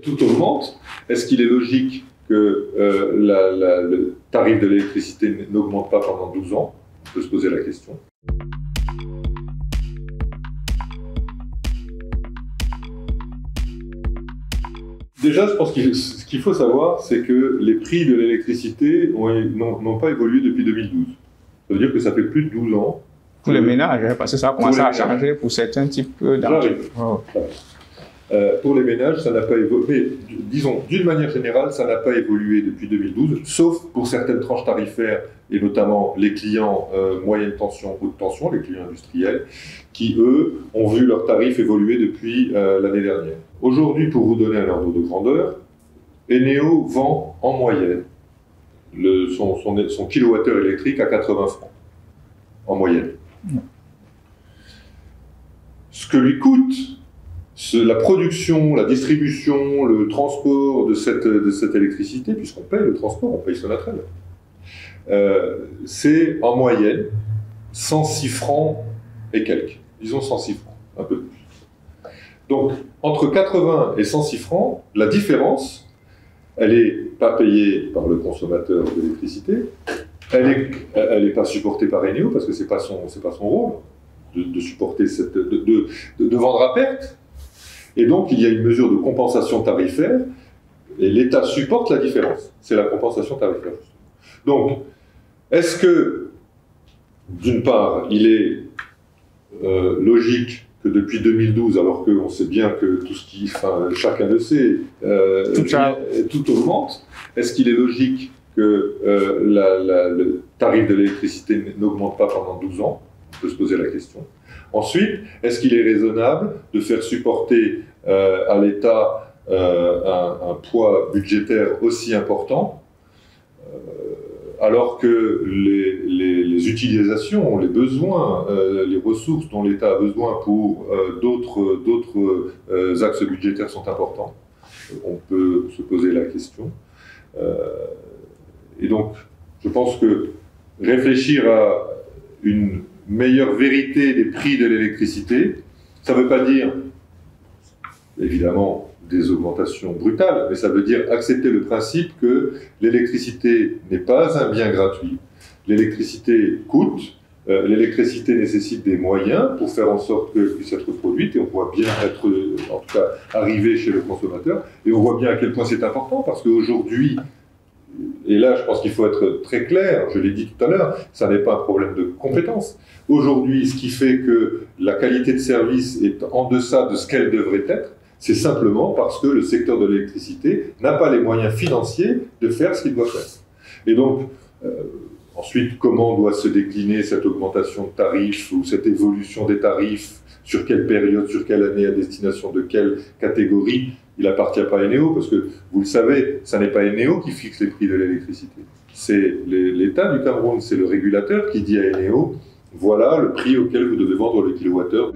Tout augmente. Est-ce qu'il est logique que le tarif de l'électricité n'augmente pas pendant 12 ans? On peut se poser la question. Déjà, je pense que ce qu'il faut savoir, c'est que les prix de l'électricité n'ont pas évolué depuis 2012. Ça veut dire que ça fait plus de 12 ans. Pour les ménages, parce que ça a commencé à changer pour certains types d'articles. Pour les ménages, ça n'a pas évolué. Mais, disons, d'une manière générale, ça n'a pas évolué depuis 2012, sauf pour certaines tranches tarifaires, et notamment les clients moyenne tension, haute tension, les clients industriels, qui, eux, ont vu leurs tarifs évoluer depuis l'année dernière. Aujourd'hui, pour vous donner un ordre de grandeur, Eneo vend en moyenne son kilowattheure électrique à 80 francs, en moyenne. Ce que lui coûte la production, la distribution, le transport de cette électricité, puisqu'on paye le transport, on paye son attrait, c'est en moyenne 106 francs et quelques. Disons 106 francs, un peu plus. Donc, entre 80 et 106 francs, la différence, elle n'est pas payée par le consommateur d'électricité, elle n'est pas supportée par Eneo, parce que ce n'est pas son rôle de supporter de vendre à perte. Et donc, il y a une mesure de compensation tarifaire, et l'État supporte la différence. C'est la compensation tarifaire. Donc, est-ce que, d'une part, il est logique que depuis 2012, alors qu'on sait bien que tout ce qui, enfin, chacun le sait, tout augmente, est-ce qu'il est logique que le tarif de l'électricité n'augmente pas pendant 12 ans? On peut se poser la question. Ensuite, est-ce qu'il est raisonnable de faire supporter à l'État un poids budgétaire aussi important alors que les utilisations, les besoins, les ressources dont l'État a besoin pour d'autres axes budgétaires sont importants? On peut se poser la question. Et donc, je pense que réfléchir à une meilleure vérité des prix de l'électricité, ça ne veut pas dire, évidemment, des augmentations brutales, mais ça veut dire accepter le principe que l'électricité n'est pas un bien gratuit. L'électricité coûte, l'électricité nécessite des moyens pour faire en sorte qu'elle puisse être produite, et on voit bien être, en tout cas, arriver chez le consommateur, et on voit bien à quel point c'est important, parce qu'aujourd'hui, et là, je pense qu'il faut être très clair, je l'ai dit tout à l'heure, ça n'est pas un problème de compétence. Aujourd'hui, ce qui fait que la qualité de service est en deçà de ce qu'elle devrait être, c'est simplement parce que le secteur de l'électricité n'a pas les moyens financiers de faire ce qu'il doit faire. Et donc, ensuite, comment doit se décliner cette augmentation de tarifs ou cette évolution des tarifs, sur quelle période, sur quelle année, à destination de quelle catégorie? Il n'appartient pas à Eneo, parce que, vous le savez, ce n'est pas Eneo qui fixe les prix de l'électricité. C'est l'État du Cameroun, c'est le régulateur qui dit à Eneo, voilà le prix auquel vous devez vendre le kilowattheure.